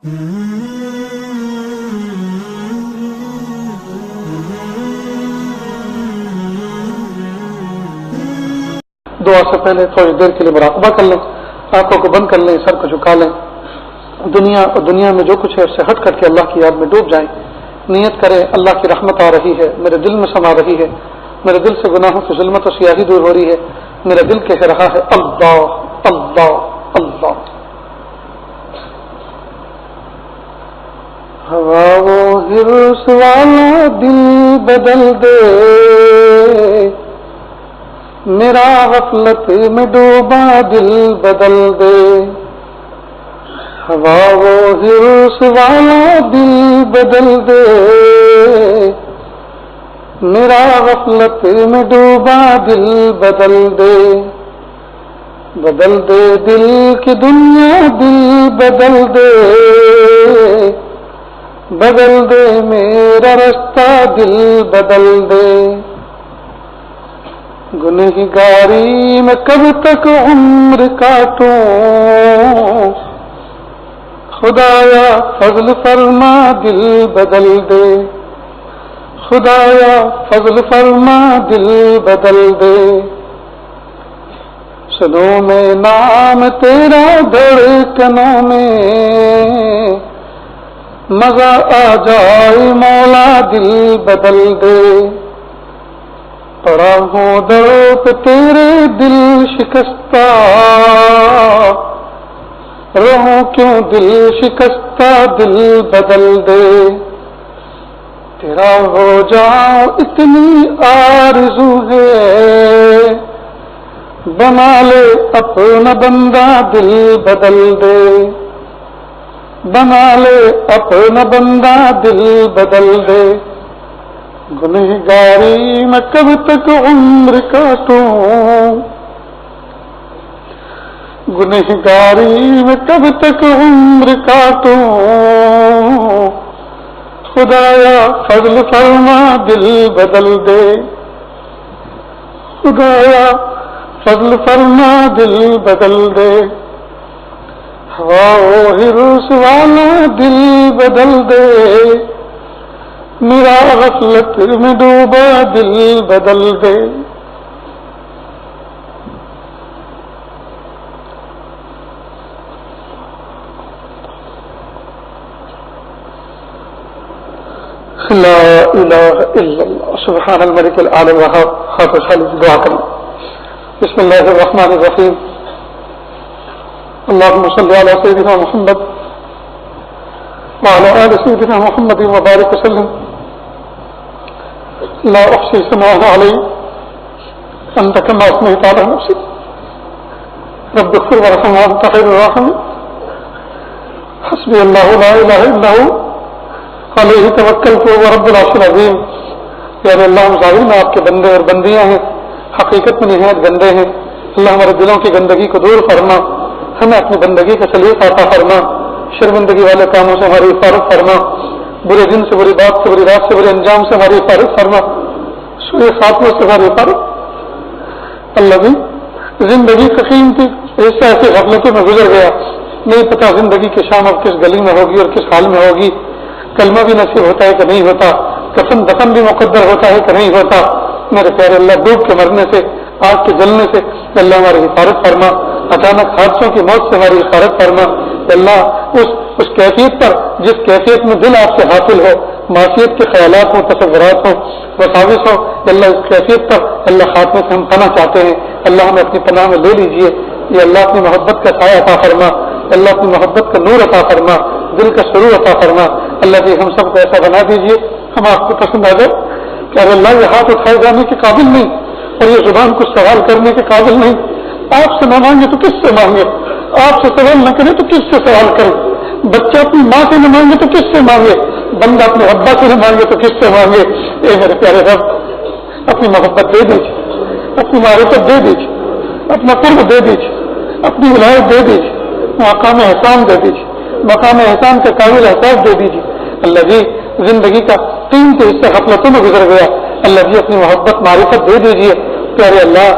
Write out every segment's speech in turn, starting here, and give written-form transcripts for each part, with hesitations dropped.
دعا سے پہلے تھوڑی دیر کے لیے مراقبہ کر لیں، آنکھوں کو بند کر لیں، سر کو جھکا لیں، دنیا میں جو کچھ ہے اس سے ہٹ کر کے اللہ کی یاد میں ڈوب جائیں. نیت کریں اللہ کی رحمت آ رہی ہے، میرے دل میں سما رہی ہے، میرے دل سے گناہوں کی ظلمت و سیاہی دور ہو رہی ہے، میرا دل کہہ رہا ہے اللہ اللہ اللہ. ہوا وہ ہرس والا دل بدل دے، میرا غفلت میں ڈوبا دل بدل دے. ہوا وہ ہرس والا دل بدل دے، میرا غفلت میں ڈوبا دل بدل دے. بدل دے دل کی دنیا دل بدل دے، بدل دے میرا رستہ دل بدل دے. گنہگاری میں کب تک عمر کاٹوں، خدایا فضل فرما دل بدل دے. خدایا فضل فرما دل بدل دے. سنو میں نام تیرا دھڑکنوں میں، مزہ آ جائے مولا دل بدل دے. پڑا ہوں در پہ تیرے دل شکستہ، رہوں کیوں دل شکستہ دل بدل دے. تیرا ہو جاؤں اتنی آرزو ہے، بنا لے اپنا بندہ دل بدل دے. بنا لے اپنا بندہ دل بدل دے. گنہگاری میں کب تک عمر کاٹوں، گنہگاری میں کب تک عمر کاٹوں. خدایا فضل فرما دل بدل دے. خدایا فضل فرما دل بدل دے. ہوا وہ ہرس والا دل بدل دے، میرا غفلت میں ڈوبا دل بدل دے. لا الہ الا اللہ سبحان الملک الاعلی الوہاب. خاطر خالی دعا کریں. بسم اللہ الرحمن الرحیم. اللهم صل على سيدنا محمد وعلى آل سيدنا محمد وبارك وسلم. لا أحصي ثناء عليك أنت كما أثنيت على نفسك. رب اغفر وارحم وأنت خير الراحمين. حسبي الله لا إله إلا هو علیہ توکلت وهو رب العرش العظیم. یا اللہ ہم ظاہر میں آپ کے بندے اور بندیاں ہیں، حقیقت میں نہایت گندے ہیں. اللہ ہمارے دلوں کی گندگی کو دور فرما، ہمیں اپنی بندگی کا سلیقہ عطا فرما. شرمندگی والے کاموں سے ہماری حفاظت فرما، برے دن سے، بری بات سے، بری رات سے، برے انجام سے ہماری حفاظت فرما، سوئے خاتمے سے ہماری حفاظت. اللہ بھی زندگی کا قیمتی حصہ ایسے غفلتوں میں گزر گیا، نہیں پتا زندگی کی شام اب کس گلی میں ہوگی اور کس حال میں ہوگی. کلمہ بھی نصیب ہوتا ہے کہ نہیں ہوتا، کفن دفن بھی مقدر ہوتا ہے کہ نہیں ہوتا. میرے پیارے اللہ ڈوب کے مرنے سے، آگ کے جلنے سے اللہ ہماری حفاظت فرما. اچانک حادثوں کی موت سے ہماری حفاظت فرما. اللہ اس کیفیت پر جس کیفیت میں دل آپ سے حاصل ہو، معصیت کے خیالات ہوں، تصورات ہوں، وساوس ہو، اللہ اس کیفیت پر اللہ خاتمے سے ہم پناہ چاہتے ہیں. اللہ ہمیں اپنی پناہ میں لے لیجئے. یہ اللہ اپنی محبت کا سایہ عطا فرما، اللہ اپنی محبت کا نور عطا فرما، دل کا سرور عطا فرما. اللہ جی ہم سب کو ایسا بنا دیجئے ہم آپ کو پسند آ جائے کہ اگر اللہ یہ ہاتھ اٹھائے جانے کے قابل نہیں اور یہ زبان کچھ سوال کرنے کے قابل نہیں. آپ سے نہ مانگے تو کس سے مانگے؟ آپ سے سوال نہ کرے تو کس سے سوال کرے؟ بچہ اپنی ماں سے نہ مانگے تو کس سے مانگے؟ بندہ اپنے ابا سے نہ مانگے تو کس سے مانگے؟ اے میرے پیارے رب اپنی محبت دے دیجیے، اپنی معرفت دے دیجیے، اپنا قرب دے دیجیے، اپنی ولایت دے دیجیے، مقام احسان دے دیجیے، مقام احسان کا قابل احساس دے دیجیے. اللہ جی زندگی کا قیمتی حصہ غفلتوں میں گزر گیا. اللہ جی اپنی محبت معرفت دے دیجیے. پیارے اللہ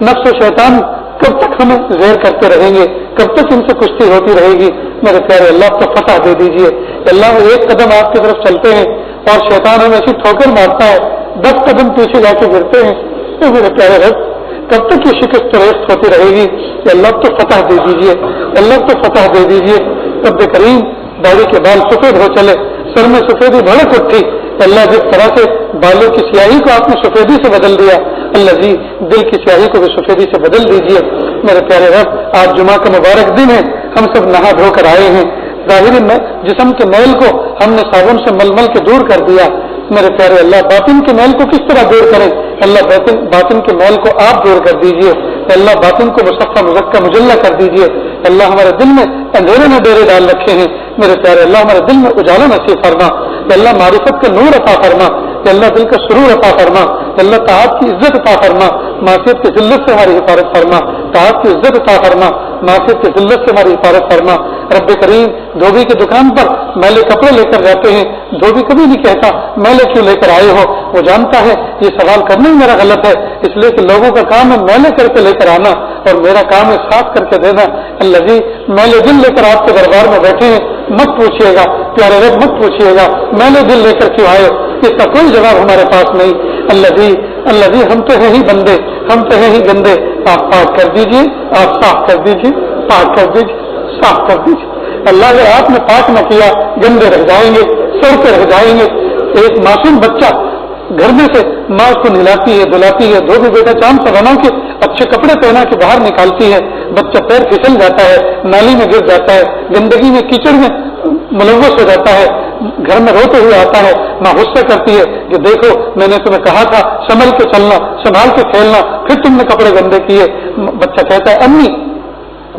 نفس و شیطان کب تک ہمیں زہر کرتے رہیں گے؟ کب تک ان سے کشتی ہوتی رہے گی؟ میرے پیارے اللہ کو فتح دے دیجیے. اللہ ایک قدم آپ کی طرف چلتے ہیں اور شیطان ہمیں ایسی ٹھوکر مارتا ہے, 10 قدم پیچھے جا کے گرتے ہیں. تو میرے پیارے رب کب تک یہ شکست ریست ہوتی رہے گی؟ اللہ تو فتح دے دیجیے, اللہ تو فتح دے دیجیے. رب کریم داڑھی کے بال سفید ہو چلے, سر میں سفیدی بھڑک اٹھی. اللہ جس طرح سے بالوں کی سیاہی کو آپ نے سفیدی سے بدل دیا, اللہ جی دل کی سیاہی کو بھی سفیدی سے بدل دیجیے. میرے پیارے رب آج جمعہ کا مبارک دن ہے, ہم سب نہا دھو کر آئے ہیں. ظاہری میں جسم کے میل کو ہم نے صابن سے مل مل کے دور کر دیا. میرے پیارے اللہ باطن کے میل کو کس طرح دور کریں؟ اللہ باطن کے میل کو آپ دور کر دیجیے. اللہ باطن کو مصفہ مزکہ مجلہ کر دیجیے. اللہ ہمارے دل میں اندھیرے میں ڈیرے ڈال رکھے ہیں. میرے پیارے اللہ ہمارے دل میں اجالا نصیب فرما. اللہ معرفت کا نور عطا فرما. اللہ دل کا سرور عطا فرما. اللہ طاعت کی عزت عطا فرما. معصیت کی ذلت سے ہماری حفاظت فرما. طاعت کی عزت عطا فرما. معصیت کی ذلت سے ہماری حفاظت فرما. رب کریم دھوبی کی دکان پر میلے کپڑے لے کر جاتے ہیں, دھوبی کبھی نہیں کہتا میلے کیوں لے کر آئے ہو. وہ جانتا ہے یہ سوال کرنا ہی میرا غلط ہے, اس لیے کہ لوگوں کا کام ہے میلے کر کے لے کر آنا اور میرا کام ہے صاف کر کے دینا. اللہ جی میلے دل لے کر آپ کے دربار میں بیٹھے ہیں, مت پوچھیے گا پیارے رب, مت پوچھیے گا میلے دل لے کر کیوں آئے, اس کا کوئی جواب ہمارے پاس نہیں. اللہ جی ہم تو ہیں ہی بندے, ہم تو ہیں ہی گندے. آپ پاک کر دیجیے, آپ صاف کر دیجیے, پاک کر دیجیے, صاف کر دیجیے. اللہ اگر آپ نے پاک نہ کیا گندے رہ جائیں گے, سڑتے رہ جائیں گے. ایک معصوم بچہ گھر میں سے ماں اس کو نہلاتی ہے, دھلاتی ہے, دھو بھی بیٹا چاند سے بنا کے اچھے کپڑے پہنا کے باہر نکالتی ہے. بچہ پیر پھسل جاتا ہے, نالی میں گر جاتا ہے, گندگی میں کیچڑ میں ملوث ہو جاتا ہے, گھر میں روتے ہوئے آتا ہے. ماں غصہ کرتی ہے کہ دیکھو میں نے تمہیں کہا تھا سنبھل کے چلنا, سنبھال کے کھیلنا, پھر تم نے کپڑے گندے کیے. بچہ کہتا ہے امی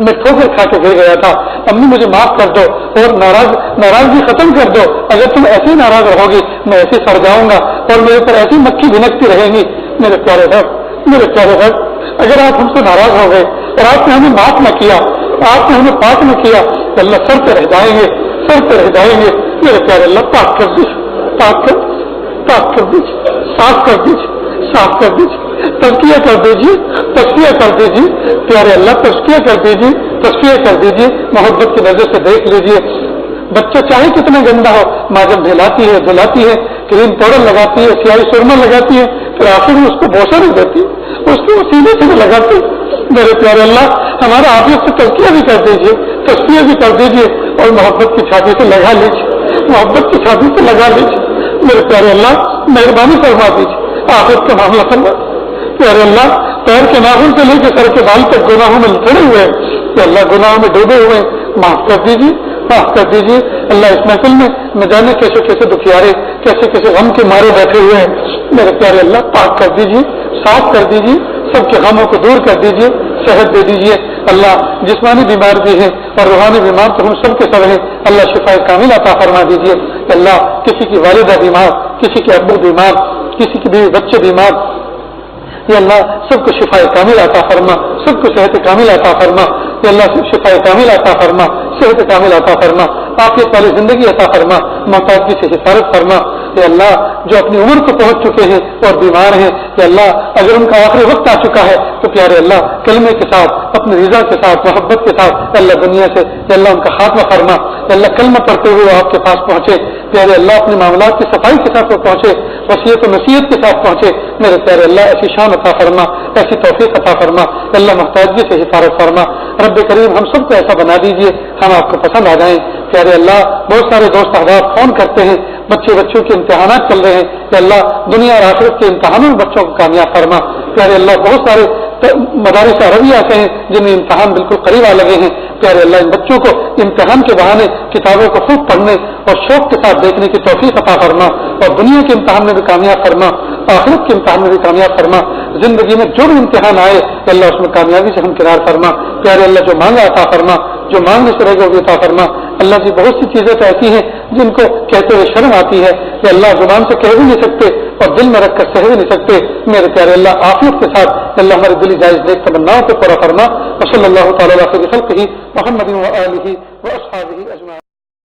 میں ٹھوکر کھا کے گر گیا تھا, امی مجھے معاف کر دو اور ناراضگی ختم کر دو. اگر تم ایسی ناراض رہو گی میں ایسے سڑ جاؤں گا اور میرے پر ایسی مکھی بھنکتی رہے گی. میرے پیارے رب اگر آپ ہم سے ناراض ہو گئے اور آپ نے ہمیں معاف نہ کیا, آپ نے ہمیں پاک نہ کیا, تو اللہ سڑتے رہ جائیں گے, سڑتے رہ جائیں گے. میرے پیارے اللہ پاک کر دیجیے, پاک کر دیجیے, صاف کر دیجیے, صاف کر دیجیے, تزکیہ کر دیجیے, تصفیہ کر دیجیے. پیارے اللہ تزکیہ کر دیجیے, تصفیہ کر دیجیے. محبت کی نظر سے دیکھ لیجیے. بچہ چاہے کتنا گندا ہو, ماں جب نہلاتی ہے, دھلاتی ہے, کریم پاؤڈر لگاتی ہے, سیاہی سرما لگاتی ہے, پھر آخر میں اس کو بوسہ نہیں دیتی, اس کو سیدھے سیدھے لگاتی. میرے پیارے اللہ ہمارا آفیت سے تزکیہ بھی کر دیجیے, تصفیہ بھی کر دیجیے اور محبت کی چھاتی سے لگا لیجیے, محبت کی چھاتی سے لگا لیجیے. میرے پیارے اللہ مہربانی فرما دیجیے, آخرت کا معاملہ فرما. پیارے اللہ پیر کے ناخن سے لے کے سر کے بال تک گناہوں میں لڑے ہوئے ہیں, کہ اللہ گناہوں میں ڈوبے ہوئے ہیں, معاف کر دیجیے, معاف کر دیجیے. اللہ اس محفل میں نہ جانے کیسے کیسے دکھیارے, کیسے کیسے غم کے مارے بیٹھے ہوئے ہیں. میرے پیارے اللہ پاک کر دیجیے, صاف کر دیجیے, سب کے غموں کو دور کر دیجیے, صحت دے دیجیے. اللہ جسمانی بیمار بھی ہیں اور روحانی بیمار تو ہم سب کے سب ہیں, اللہ شفا کامل عطا فرما دیجیے. اللہ کسی کی والدہ بیمار, کسی کے ابو بیمار, کسی کے بیوی بچے بیمار, یا اللہ سب کو شفا کامل عطا فرما, سب کو صحت کامل عطا فرما. یا اللہ شفا کامل عطا فرما, صحت کامل عطا فرما, عافیت والی زندگی عطا فرما, محتاجی سے حفاظت فرما. یا اللہ جو اپنی عمر کو پہنچ چکے ہیں اور بیمار ہیں, یا اللہ اگر ان کا آخری وقت آ چکا ہے تو پیارے اللہ کلمے کے ساتھ, اپنی رضا کے ساتھ, محبت کے ساتھ اللہ دنیا سے یا اللہ ان کا خاتمہ فرما. یا اللہ کلمہ پڑھتے ہوئے آپ کے پاس پہنچے, پیارے اللہ اپنے معاملات کی صفائی کے ساتھ وہ پہنچے, وصیت و نصیحت کے ساتھ پہنچے. میرے پیارے اللہ ایسی شان عطا فرما, ایسی توفیق عطا فرما. اللہ محتاجی سے حفاظت فرما. رب کریم ہم سب کو ایسا بنا دیجیے ہم آپ کو پسند آ جائیں. پیارے اللہ بہت سارے دوست احباب فون کرتے ہیں, بچوں کے امتحانات چل رہے ہیں, کہ اللہ دنیا اور آخرت کے امتحانوں میں بچوں کو کامیاب فرما. پیارے اللہ بہت سارے مدارس عربیہ ایسے ہیں جن میں امتحان بالکل قریب آ لگے ہیں. پیارے اللہ ان بچوں کو امتحان کے بہانے کتابوں کو خوب پڑھنے اور شوق کے ساتھ دیکھنے کی توفیق عطا فرما, اور دنیا کے امتحان میں بھی کامیاب فرما, آخرت کے امتحان میں بھی کامیاب فرما. زندگی میں جو بھی امتحان آئے اللہ اس میں کامیابی سے ہمکنار فرما. پیارے اللہ جو مانگا عطا فرما, جو مانگنے سے رہ گئے وہ عطا فرما. اللہ جی بہت سی چیزیں تو ایسی ہیں جن کو کہتے ہوئے شرم آتی ہے, کہ اللہ زبان سے کہہ بھی نہیں سکتے اور دل میں رکھ کر سہ بھی نہیں سکتے. میرے پیارے اللہ عافیت کے ساتھ اللہ ہمارے دلی جائز نیک تمناؤں کو پورا فرما. وصلی اللہ تعالی علیہ وسلم محمد و آلہ و اصحابہ اجمعین.